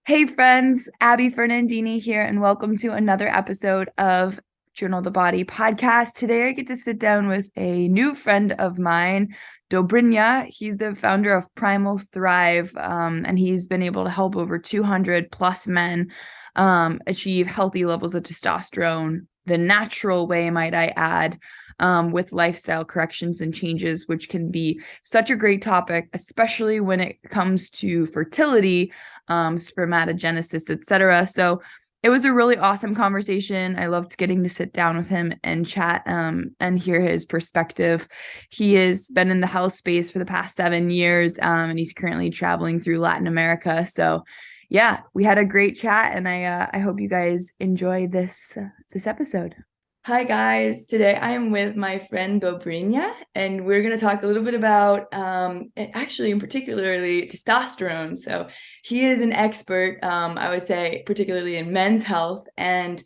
Hey friends, Abby Fernandini here, and welcome to another episode of Journal the Body podcast. Today I get to sit down with a new friend of mine, Dobrynja. He's the founder of Primal Thrive, and he's been able to help over 200 plus men achieve healthy levels of testosterone the natural way, might I add, with lifestyle corrections and changes, which can be such a great topic, especially when it comes to fertility, spermatogenesis, etc. So it was a really awesome conversation. I loved getting to sit down with him and chat and hear his perspective. He has been in the health space for the past 7 years, and he's currently traveling through Latin America. So yeah, we had a great chat, and I hope you guys enjoy this episode. Hi guys, today I am with my friend Dobrynja, and we're going to talk a little bit about actually in particularly testosterone. So he is an expert, I would say, particularly in men's health, and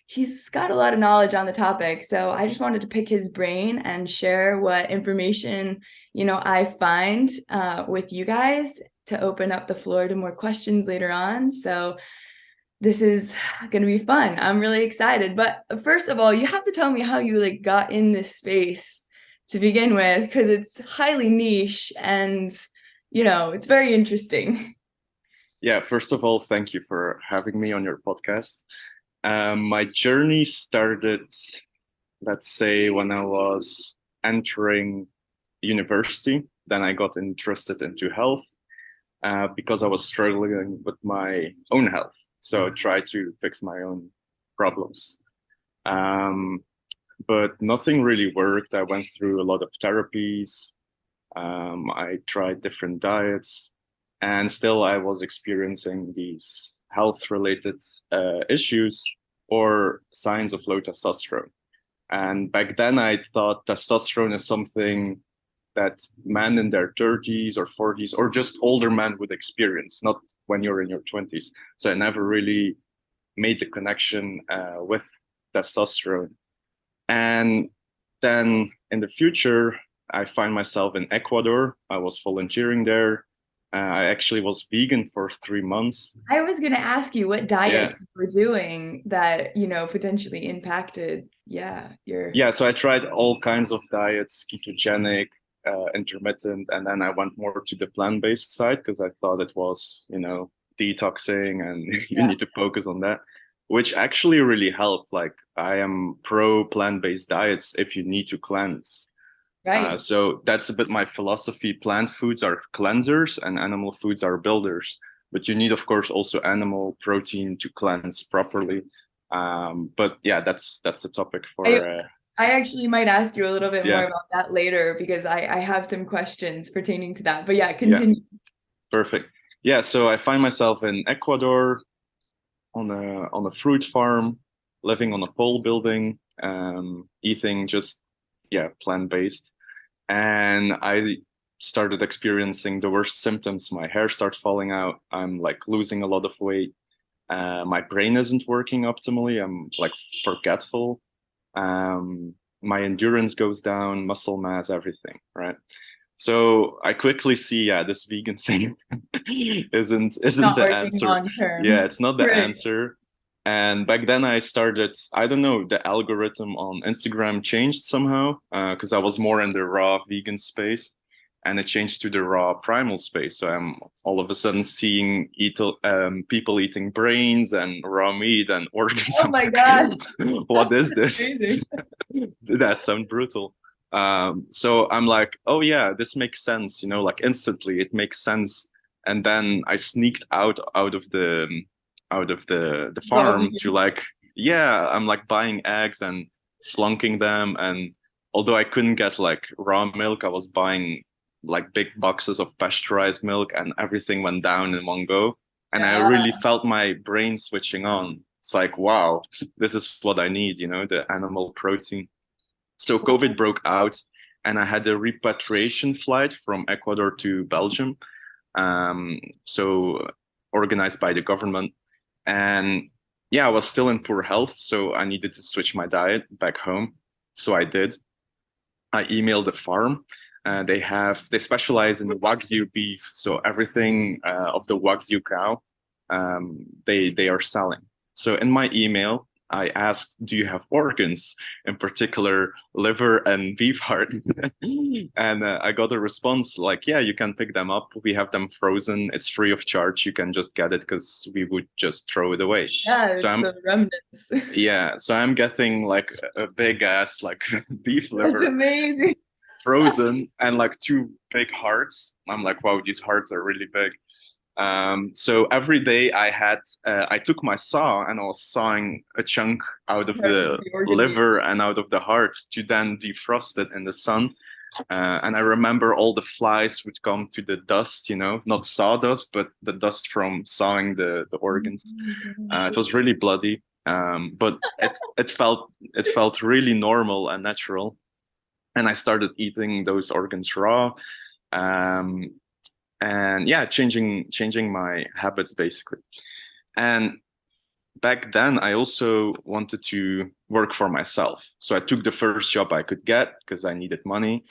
he's got a lot of knowledge on the topic. So I just wanted to pick his brain and share what information, I find with you guys to open up the floor to more questions later on. So this is going to be fun. I'm really excited. But first of all, you have to tell me how you got in this space to begin with, because it's highly niche and, it's very interesting. Yeah, first of all, thank you for having me on your podcast. My journey started, let's say, when I was entering university. Then I got interested into health because I was struggling with my own health. So I tried to fix my own problems. Um, but nothing really worked. I went through a lot of therapies. I tried different diets, and still I was experiencing these health-related issues or signs of low testosterone. And back then I thought testosterone is something that men in their 30s or 40s or just older men would experience, not when you're in your 20s. So I never really made the connection with testosterone. And then in the future, I find myself in Ecuador. I was volunteering there. I actually was vegan for 3 months. I was going to ask you what Yeah. diets you were doing that, potentially impacted, your. Yeah. So I tried all kinds of diets, ketogenic, intermittent, and then I went more to the plant-based side because I thought it was, detoxing and you Yeah, need to focus on that, which actually really helped. Like I am pro plant-based diets if you need to cleanse. right. So that's a bit my philosophy. Plant foods are cleansers and animal foods are builders. But you need, of course, also animal protein to cleanse properly. But yeah, that's the topic I, for I actually might ask you a little bit more yeah, about that later because I have some questions pertaining to that. But yeah, yeah, continue. perfect. Yeah, so I find myself in Ecuador on a fruit farm, living on a pole building, eating just plant-based. And I started experiencing the worst symptoms. My hair starts falling out. I'm like losing a lot of weight. My brain isn't working optimally. I'm like forgetful. My endurance goes down, muscle mass, everything, right? So I quickly see, yeah, this vegan thing isn't Not the working answer. long Yeah, term. it's not the Right. answer. And back then I started, I don't know, the algorithm on Instagram changed somehow, because I was more in the raw vegan space and it changed to the raw primal space. So I'm all of a sudden seeing people eating brains and raw meat and organs. Oh I'm my gosh. like, what is That's this? amazing. That sounds brutal. So I'm like, oh yeah, this makes sense, like instantly it makes sense. And then I sneaked out of the Raw farm to vegans. like, yeah, I'm like buying eggs and slunking them. And although I couldn't get like raw milk, I was buying like big boxes of pasteurized milk and everything went down in one go. And I Yeah. really felt my brain switching on. It's like, wow, this is what I need, the animal protein. So COVID broke out, and I had a repatriation flight from Ecuador to Belgium. So organized by the government. And yeah, I was still in poor health, so I needed to switch my diet back home. So I did. I emailed the farm. They specialize in Wagyu beef, so everything of the Wagyu cow. they are selling. So in my email, I asked, do you have organs, in particular liver and beef heart? And I got a response like, yeah, you can pick them up. We have them frozen. It's free of charge. You can just get it because we would just throw it away. Yeah, So it's I'm the remnants. yeah, so I'm getting like a big ass like beef That's liver amazing. frozen and like two big hearts. I'm like, wow, these hearts are really big. So every day I took my saw and I was sawing a chunk out of the The organ liver meats. and out of the heart to then defrost it in the sun. And I remember all the flies would come to the dust, not sawdust, but the dust from sawing the organs. It was really bloody, but it felt really normal and natural. And I started eating those organs raw. Um, and yeah, changing my habits basically. And back then I also wanted to work for myself, so I took the first job I could get because I needed money,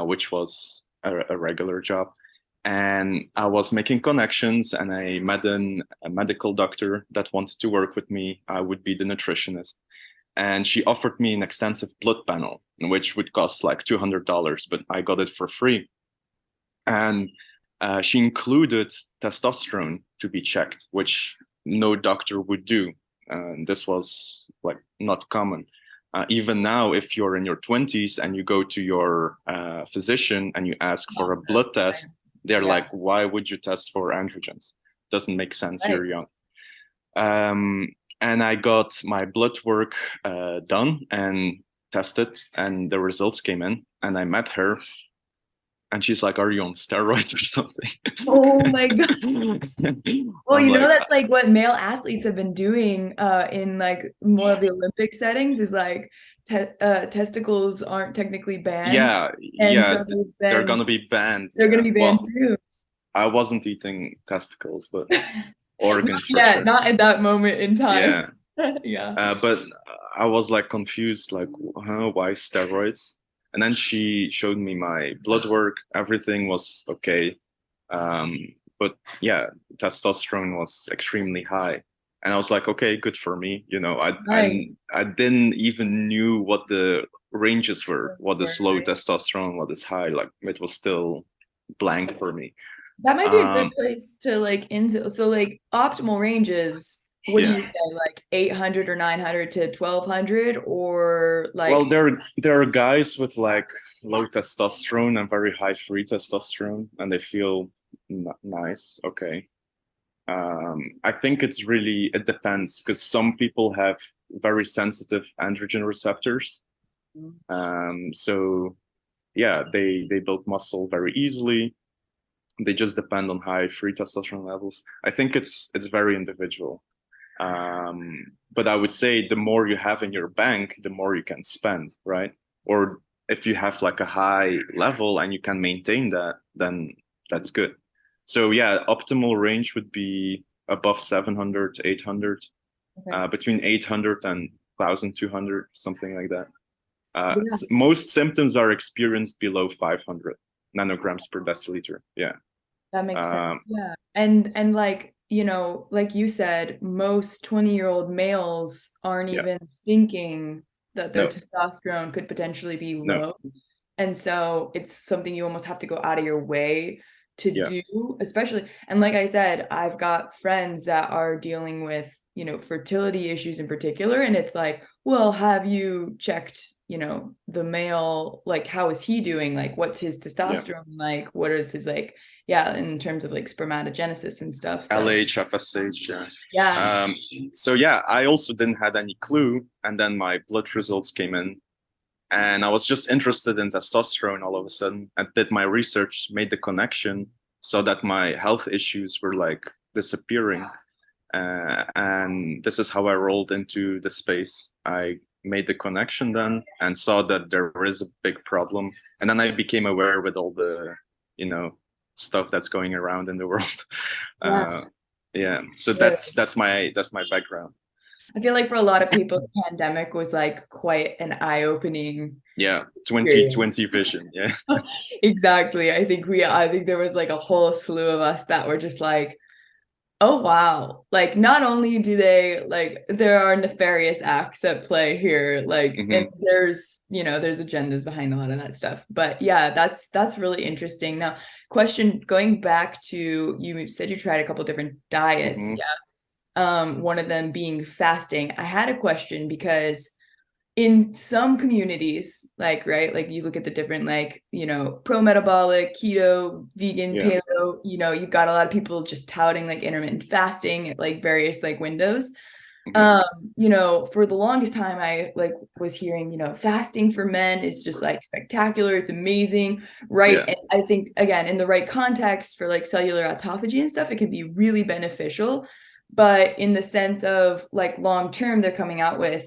which was a regular job. And I was making connections, and I met a medical doctor that wanted to work with me. I would be the nutritionist, and she offered me an extensive blood panel, which would cost like $200, but I got it for free. And she included testosterone to be checked, which no doctor would do. This was like not common. Even now, if you're in your 20s and you go to your physician and you ask for a blood test, they're like, why would you test for androgens? Doesn't make sense. You're young. And I got my blood work done and tested, and the results came in, and I met her. And she's like, are you on steroids or something? Oh my God. Well, I'm like, that's like what male athletes have been doing in like more of the Olympic settings is like testicles aren't technically banned. yeah, And yeah, so they're gonna be banned. they're gonna Yeah. be banned Well, too. I wasn't eating testicles, but organs for Yeah, sure. not at that moment in time. Yeah. Yeah. But I was like confused, like, huh, why steroids? And then she showed me my blood work. Everything was okay. Um, but yeah, testosterone was extremely high. And I was like, okay, good for me. Right. I didn't even knew what the ranges were, what is low Right. testosterone, what is high. Like it was still blank for me. That might be a good Um, place to like into. So like optimal ranges, what do yeah. you say, like 800 or 900 to 1200 or Well, like there are guys with like low testosterone and very high free testosterone, and they feel nice. Okay. I think it depends because some people have very sensitive androgen receptors. So yeah, they build muscle very easily. They just depend on high free testosterone levels. I think it's very individual. But I would say the more you have in your bank, the more you can spend, right? Or if you have like a high level and you can maintain that, then that's good. So yeah, optimal range would be above 700, 800, okay. between 800 and 1,200, something like that. Yeah, Most symptoms are experienced below 500 nanograms per deciliter. Yeah. that makes Um, sense. Yeah. And like, like you said, most 20-year-old males aren't yeah. even thinking that their No, testosterone could potentially be no. low. And so it's something you almost have to go out of your way to Yeah. do, especially. And like I said, I've got friends that are dealing with, fertility issues in particular. And it's like, well, have you checked, the male, like, how is he doing? Like, what's his Yeah. testosterone like? What is his, like, yeah, in terms of like spermatogenesis and stuff. So, LH, FSH, yeah. yeah. So yeah, I also didn't had any clue, and then my blood results came in, and I was just interested in testosterone all of a sudden. I did my research, made the connection, so that my health issues were like disappearing, and this is how I rolled into the space. I made the connection then and saw that there is a big problem, and then I became aware with all the, you know, stuff that's going around in the world. Yeah. Yeah, so Sure. that's my background. I feel like for a lot of people, the pandemic was like quite an eye-opening Yeah, experience. 2020 vision. Yeah, Exactly. I think there was like a whole slew of us that were just like, Oh wow. Like not only do they like there are nefarious acts at play here, like and Hmm. there's agendas behind a lot of that stuff. But yeah, that's really interesting. Now, question going back to you said you tried a couple different diets. Hmm. Yeah. One of them being fasting. I had a question because in some communities, like, right, like you look at the different, like, pro-metabolic, keto, vegan, Yeah. paleo, you've got a lot of people just touting like intermittent fasting at like various like windows. Hmm. Um, for the longest time I like was hearing, fasting for men is just like spectacular, it's amazing, right? Yeah. And I think again, in the right context for like cellular autophagy and stuff, it can be really beneficial. But in the sense of like long term, they're coming out with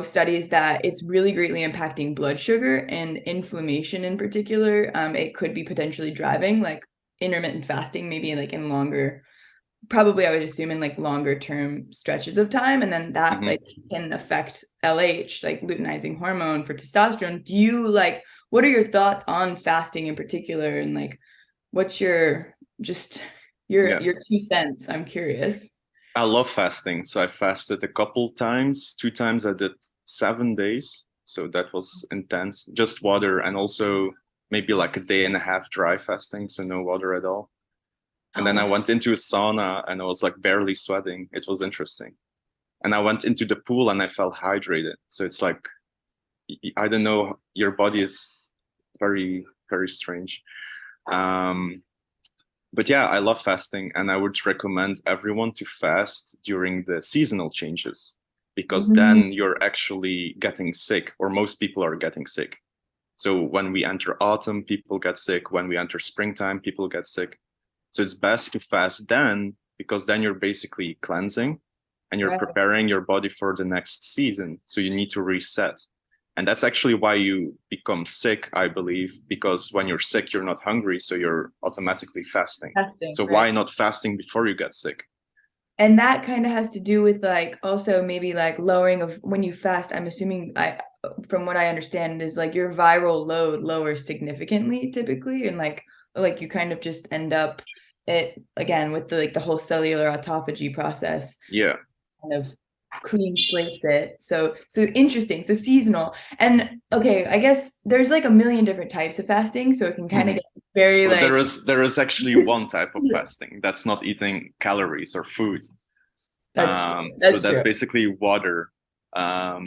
studies that it's really greatly impacting blood sugar and inflammation in particular. It could be potentially driving like intermittent fasting, maybe like in longer, probably I would assume in like longer term stretches of time. And then that Hmm. like can affect LH, like luteinizing hormone for testosterone. Do you like, what are your thoughts on fasting in particular? And like, what's your, just Yeah. your 2 cents? I'm curious. I love fasting. So I fasted a couple times. 2 times I did 7 days. So that was intense. Just water and also maybe like a day and a half dry fasting. So no water at all. And Oh, then I wow. went into a sauna and I was like barely sweating. It was interesting. And I went into the pool and I felt hydrated. So it's like, I don't know, your body is very, very strange. Um, but yeah, I love fasting and I would recommend everyone to fast during the seasonal changes because Mhm. then you're actually getting sick, or most people are getting sick. So when we enter autumn, people get sick. When we enter springtime, people get sick. So it's best to fast then because then you're basically cleansing and you're Right. preparing your body for the next season. So you need to reset. And that's actually why you become sick, I believe, because when you're sick, you're not hungry. So you're automatically fasting. Fasting, So right. why not fasting before you get sick? And that kind of has to do with like also maybe like lowering of when you fast. I'm assuming I from what I understand is like your viral load lowers significantly typically, and like you kind of just end up it again with the like the whole cellular autophagy process Yeah. kind of clean slates it. So interesting. So seasonal. And okay, I guess there's like a million different types of fasting, so it can kind of Mhm. get very Well, like there is actually one type of fasting that's not eating calories or food. that's true. So That's that's true. basically water. Um,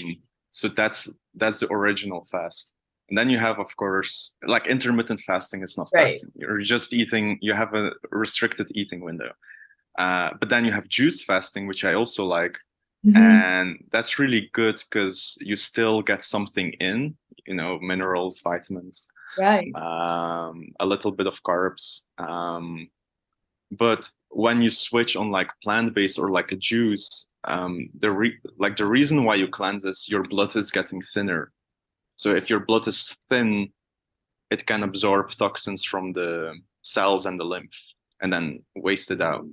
so that's the original fast. And then you have, of course, like intermittent fasting is not Right. fasting. You're just eating, you have a restricted eating window. But then you have juice fasting, which I also like. Mhm. And that's really good because you still get something in, minerals, vitamins, Right. a little bit of carbs. But when you switch on like plant-based or like a juice, the reason why you cleanse is your blood is getting thinner. So if your blood is thin, it can absorb toxins from the cells and the lymph and then waste it out.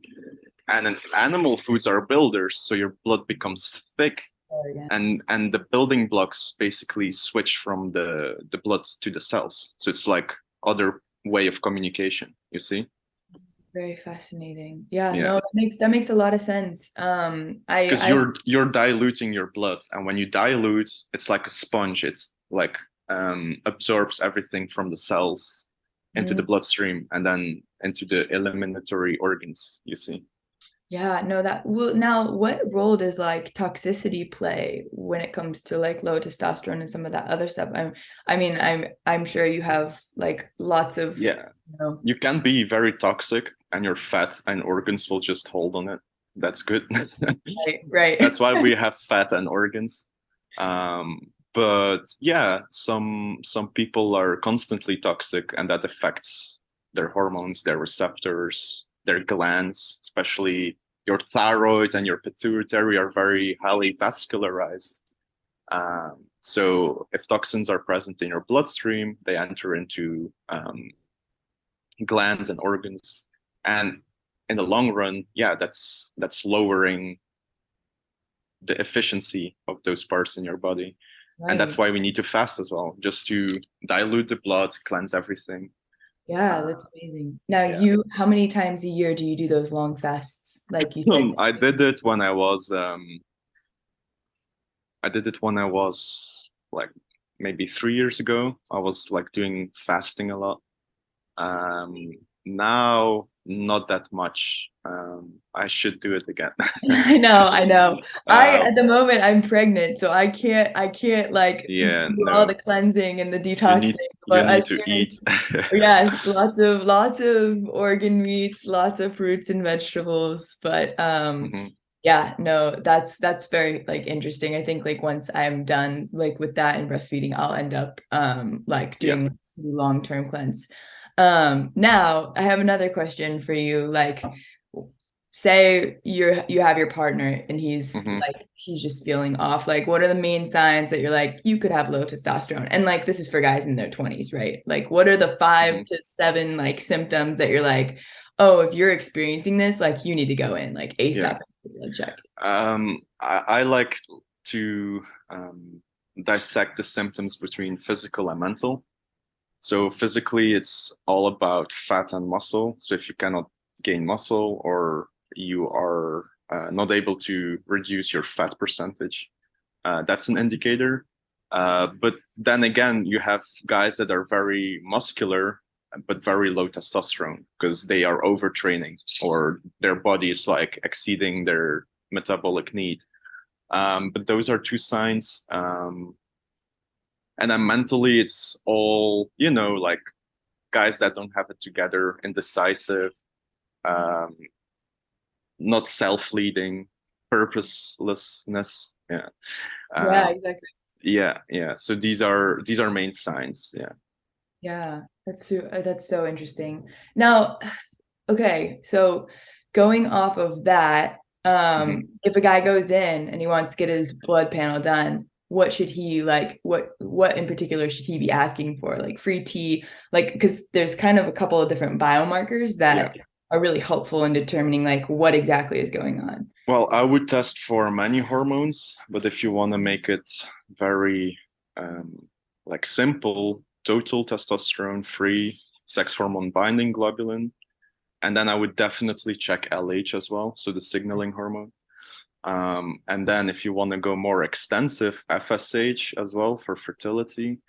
And then animal foods are builders, so your blood becomes thick There and the building blocks basically switch from the blood to the cells. So it's like other way of communication, you see? Very fascinating. Yeah, Yeah. no, that makes a lot of sense. Because I you're diluting your blood, and when you dilute, it's like a sponge. It's like absorbs everything from the cells into the mm, bloodstream and then into the eliminatory organs, you see. yeah, no, that well now what role does like toxicity play when it comes to like low testosterone and some of that other stuff? I'm sure you have like lots of, Yeah, you know, you can be very toxic and your fat and organs will just hold on it. That's good. right. That's why we have fat and organs. But yeah, some people are constantly toxic, and that affects their hormones, their receptors, their glands, especially your thyroid and your pituitary are very highly vascularized. So if toxins are present in your bloodstream, they enter into glands and organs, and in the long run, yeah, that's lowering the efficiency of those parts in your body. And that's Right. why we need to fast as well, just to dilute the blood, cleanse everything. Yeah, that's amazing. Now Yeah. how many times a year do you do those long fasts? Like you said. I did it when I was like maybe 3 years ago. I was like doing fasting a lot. Um, Now not that much. I should do it again. I know, I know. I Uh, at the moment I'm pregnant, so I can't like yeah, do all the no, cleansing and the you detoxing. need you But need as to soon eat. as yes, lots of organ meats, lots of fruits and vegetables. But Mhm. yeah, no, that's very like interesting. I think like once I'm done like with that and breastfeeding, I'll end up like Yeah. doing long-term cleanse. Now I have another question for you. Like say you have your partner and Hmm. he's just feeling off. Like what are the main signs that you're like you could have low testosterone? And like this is for guys in their 20s, right? Like what are the Hmm. 5 to 7 like symptoms that you're like, oh, if you're experiencing this, like you need to go in like Yeah. ASAP and get blood checked. I like to dissect the symptoms between physical and mental. So physically, it's all about fat and muscle. So if you cannot gain muscle or you are not able to reduce your fat percentage, that's an indicator. But then again, you have guys that are very muscular but very low testosterone because they are overtraining or their body is like exceeding their metabolic need. But those are two signs. And then mentally, it's all, like guys that don't have it together, indecisive, um, not self-leading, purposelessness. Yeah. Yeah, Uh, exactly. yeah. So these are main signs. Yeah. Yeah, that's so interesting. Now, okay, so going off of that, Hmm. if a guy goes in and he wants to get his blood panel done, what should he like what in particular should he be asking for? Like free T, like because there's kind of a couple of different biomarkers Yeah. that are really helpful in determining like what exactly is going on. Well, I would test for many hormones, but if you want to make it very like simple, total testosterone free, sex hormone binding globulin, and then I would definitely check LH as well, so the signaling hormone. And then if you want to go more extensive, FSH as well for fertility,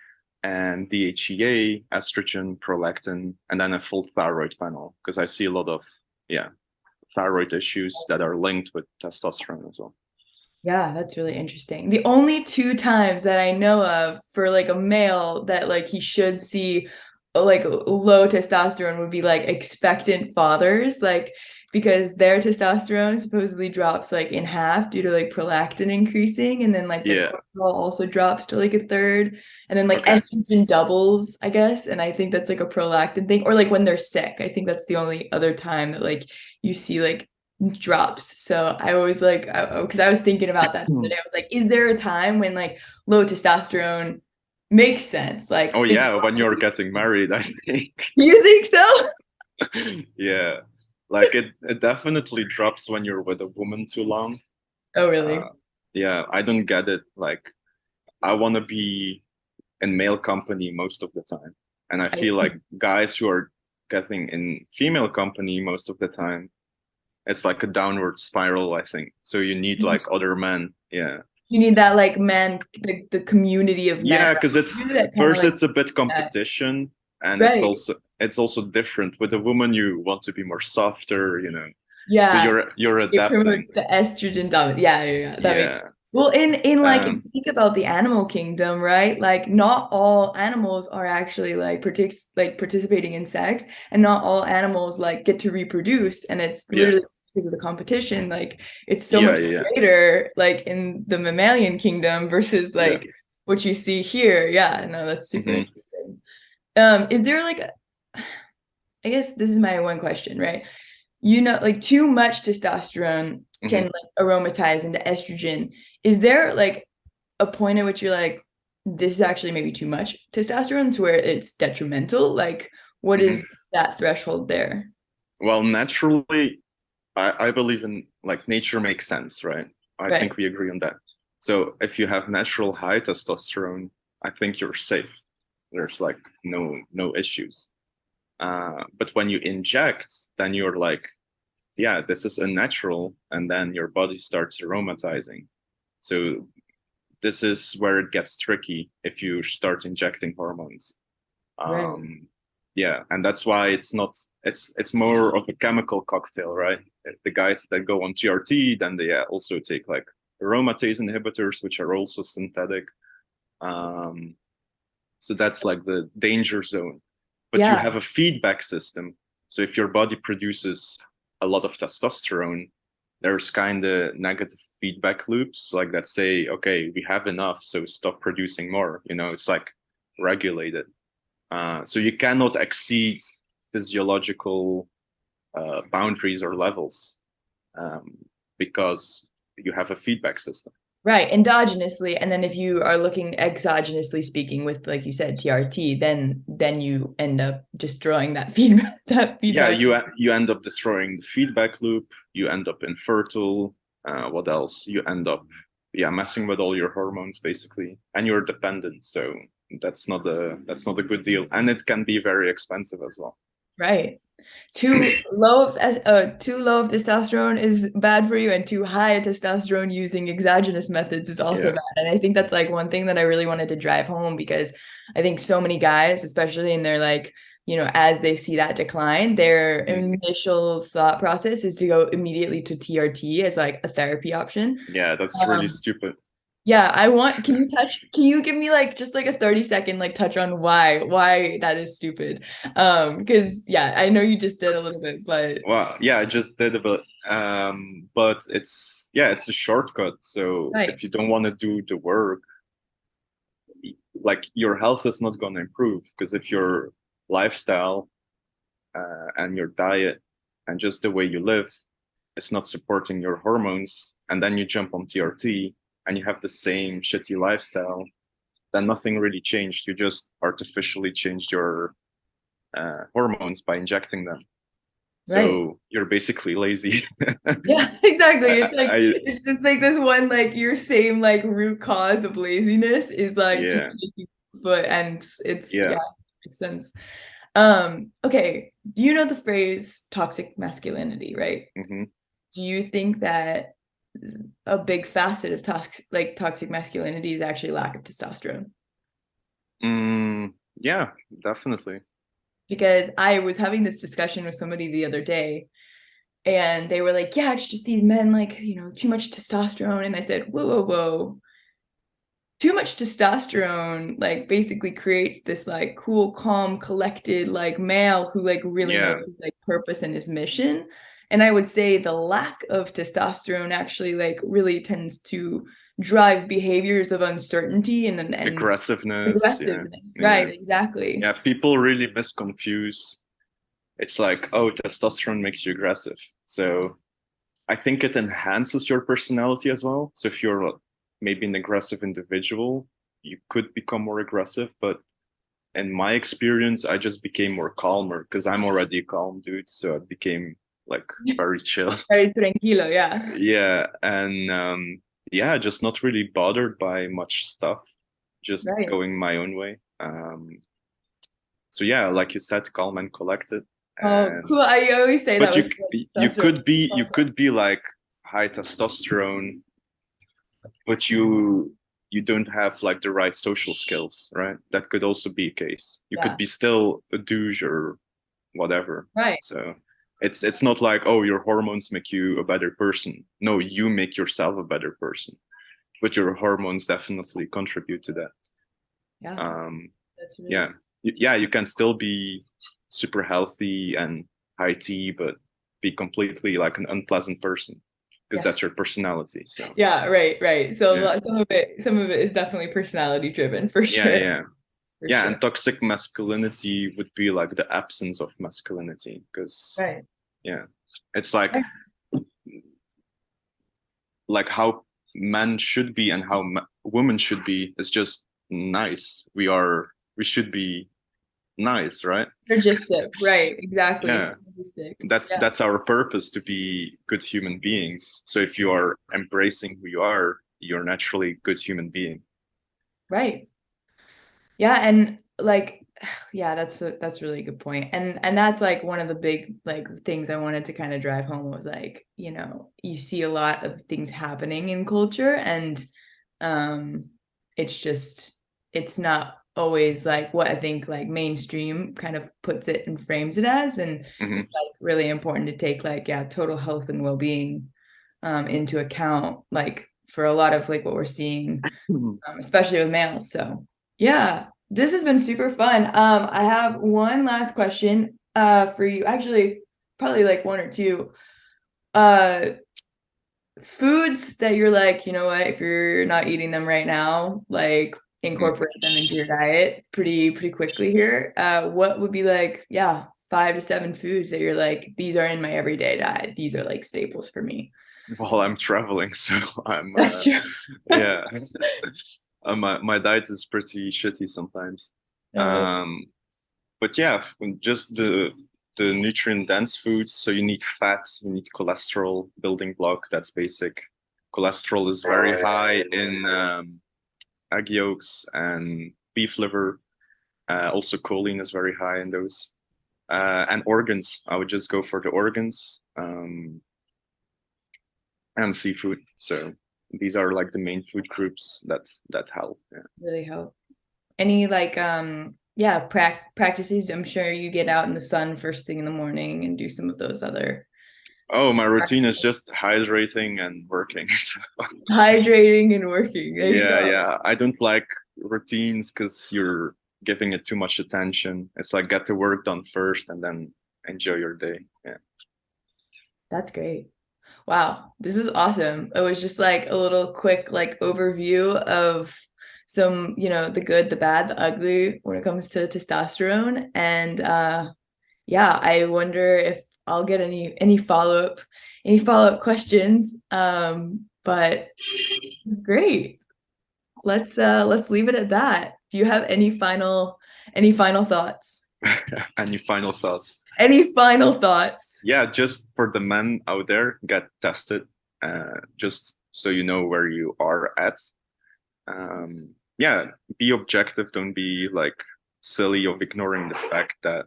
and DHEA, estrogen, prolactin, and then a full thyroid panel, because I see a lot of, yeah, thyroid issues that are linked with testosterone as well. Yeah, that's really interesting. The only 2 times that I know of for like a male that like he should see like low testosterone would be like expectant fathers, like because their testosterone supposedly drops like in half due to like prolactin increasing, and then like their Yeah. cortisol also drops to like a third, and then like Okay. estrogen doubles, I guess, and I think that's like a prolactin thing, or like when they're sick. I think that's the only other time that like you see like drops. So I always like because I was thinking about that the Hmm. other day. I was like, is there a time when like low testosterone makes sense? Like Oh yeah, when you're physiologically. getting married, I think. You think so? Yeah. Like it definitely drops when you're with a woman too long. Oh, Uh, really? yeah, I don't get it. Like I want to be in male company most of the time. And I I feel like see. guys who are getting in female company most of the time, it's like a downward spiral, I think. So you need like other men. Yeah. You need that like man, the community of men Yeah, because around it's you that kind of first like it's a bit that. competition and it's Right. also it's also different. With a woman you want to be more softer. So Yeah. you're It promotes adapting. the estrogen dominant. Yeah, yeah, yeah. That makes Yeah. sense. Well, in like if you Um think about the animal kingdom, right? Like not all animals are actually like participating in sex, and not all animals like get to reproduce, and it's yeah. literally because of the competition. Like it's so Yeah, much yeah, greater like in the mammalian kingdom versus yeah. like what you see here. Yeah, no, that's super Hmm. interesting. Is there like I guess this is my one question, right? Like too much testosterone can Hmm. like aromatize into estrogen. Is there like a point at which you're like, this is actually maybe too much testosterone to where it's detrimental? Like, what Hmm. is that threshold there? Well, naturally, I believe in like nature makes sense, right? I Right. think we agree on that. So if you have natural high testosterone, I think you're safe. There's like no issues. But when you inject, then you're like, yeah, this is unnatural, and then your body starts aromatizing. So this is where it gets tricky if you start injecting hormones. Right. Yeah, and that's why it's more of a chemical cocktail, right? The guys that go on TRT, then they also take like aromatase inhibitors, which are also synthetic. Um, so that's like the danger zone. But you Yeah. have a feedback system. So if your body produces a lot of testosterone, there's kind of negative feedback loops like that say, okay, we have enough, so stop producing more. It's like regulated. So you cannot exceed physiological boundaries or levels, um, because you have a feedback system. Right, endogenously, and then if you are looking exogenously speaking with, like you said, TRT, then you end up destroying that feedback. That Yeah, feedback. you end up destroying the feedback loop. You end up infertile. What else? You end up, yeah, messing with all your hormones basically, and you're dependent. So that's not a good deal, and it can be very expensive as well. Right. Too low of testosterone is bad for you, and too high testosterone using exogenous methods is also Yeah. bad. And I think that's like one thing that I really wanted to drive home, because I think so many guys, especially in their like, as they see that decline, their Mhm. initial thought process is to go immediately to TRT as like a therapy option. Yeah, that's really Um, stupid. yeah, can you give me like just like a 30-second like touch on why that is stupid? Because yeah, I know you just did a little bit, but Well, yeah, I just did a bit, but it's a shortcut. So right, if you don't want to do the work, like your health is not going to improve because if your lifestyle and your diet and just the way you live is not supporting your hormones, and then you jump on TRT and you have the same shitty lifestyle, then nothing really changed. You just artificially changed your hormones by injecting them. right. So you're basically lazy. Yeah, exactly. It's like I it's just like this one like your same like root cause of laziness is like yeah, just taking foot, and it's yeah. yeah, makes sense. Okay. Do you know the phrase toxic masculinity, right? Hmm. Do you think that a big facet of toxic masculinity is actually lack of testosterone? Yeah, definitely. Because I was having this discussion with somebody the other day, and they were like, yeah, it's just these men, like, too much testosterone. And I said, whoa, whoa, whoa. Too much testosterone, like, basically creates this, like, cool, calm, collected, like, male who, like, really Yeah, knows his, like, purpose and his mission. And I would say the lack of testosterone actually, like, really tends to drive behaviors of uncertainty and aggressiveness. Yeah, aggressiveness. yeah, Right, exactly. yeah. People really misconfuse. It's like, oh, testosterone makes you aggressive. So I think it enhances your personality as well. So if you're maybe an aggressive individual, you could become more aggressive. But in my experience, I just became more calmer because I'm already a calm dude. So I became like very chill. Very tranquilo, yeah. Yeah, and yeah, just not really bothered by much stuff, just Right. going my own way. So yeah, like you said, calm and collected. Oh, And cool. I always say that but with you testosterone. could be like high testosterone, but you don't have like the right social skills, right? That could also be a case. You could Yeah. be still a douche or whatever. Right. So it's not like, oh, your hormones make you a better person. No, you make yourself a better person, but your hormones definitely contribute to that. Yeah. Um, That's yeah, really yeah, you can still be super healthy and high T, but be completely like an unpleasant person because yeah. that's your personality. So Yeah, right, right. So yeah, some of it is definitely personality driven for yeah, sure. yeah, For yeah. sure. And toxic masculinity would be like the absence of masculinity because Right. yeah, it's like Right. how men should be and how women should be is just nice. We should be nice, right? Synergistic. Right. Exactly. Yeah, Synergistic. that's Yeah. that's our purpose, to be good human beings. So if you are embracing who you are, you're naturally a good human being. Right. Yeah, and like yeah, that's really a good point. And that's like one of the big like things I wanted to kind of drive home was like, you see a lot of things happening in culture, and um it's not always like what I think like mainstream kind of puts it and frames it as. And Mhm. it's like really important to take like, yeah, total health and well-being into account, like for a lot of like what we're seeing, especially with males. So yeah, this has been super fun. I have one last question for you. Actually, probably like one or two. Uh, Foods that you're like, you know what, if you're not eating them right now, like Mm. incorporate them into your diet pretty quickly here. What would be like, yeah, 5 to 7 foods that you're like, these are in my everyday diet. These are like staples for me. Well, I'm traveling, so I'm That's true. yeah. My diet is pretty shitty sometimes. No, that's Um, but yeah, just the nutrient dense foods. So you need fat, you need cholesterol, building block. That's basic. Cholesterol is very high in egg yolks and beef liver. Also, choline is very high in those. And organs. I would just go for the organs and seafood. So these are like the main food groups that help. Yeah. really help. Any like yeah, practices? I'm sure you get out in the sun first thing in the morning and do some of those other Oh, my routine is just hydrating and working. So, hydrating and working. There you yeah, go. yeah. I don't like routines because you're giving it too much attention. It's like get the work done first and then enjoy your day. Yeah. That's great. Wow, this was awesome. It was just like a little quick like overview of some, the good, the bad, the ugly when it comes to testosterone. And yeah, I wonder if I'll get any follow-up questions. But great. Let's leave it at that. Do you have any final thoughts? Any final thoughts? Any final thoughts? Yeah, just for the men out there, get tested, just so you know where you are at. Yeah, be objective. Don't be like silly of ignoring the fact that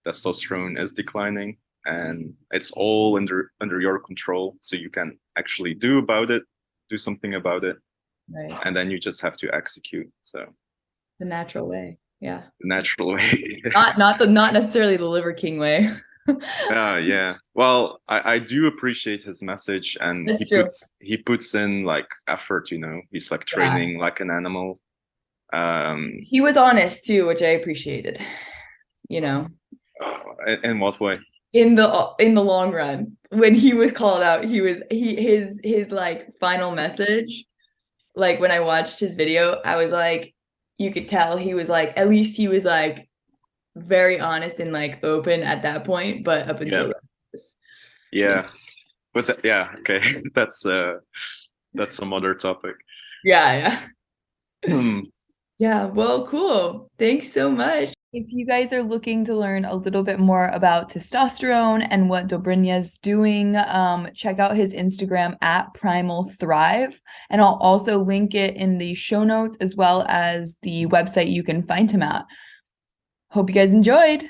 testosterone is declining, and it's all under your control. So you can actually do something about it, Right. and then you just have to execute. So The natural way. Yeah. the natural way. Not necessarily the Liver King way. Yeah. Well, I do appreciate his message, and That's true. he puts in like effort, you know. He's like Yeah. training like an animal. Um, He was honest too, which I appreciated, you know, in what way? in the long run. When he was called out, his like final message, like when I watched his video, I was like, you could tell he was like, at least he was like very honest and like open at that point, but up Yeah. until this, Yeah. But yeah, okay. That's some other topic. yeah. Hmm. Yeah, well, cool. Thanks so much. If you guys are looking to learn a little bit more about testosterone and what Dobrynja's doing, check out his Instagram at Primal Thrive. And I'll also link it in the show notes as well as the website you can find him at. Hope you guys enjoyed.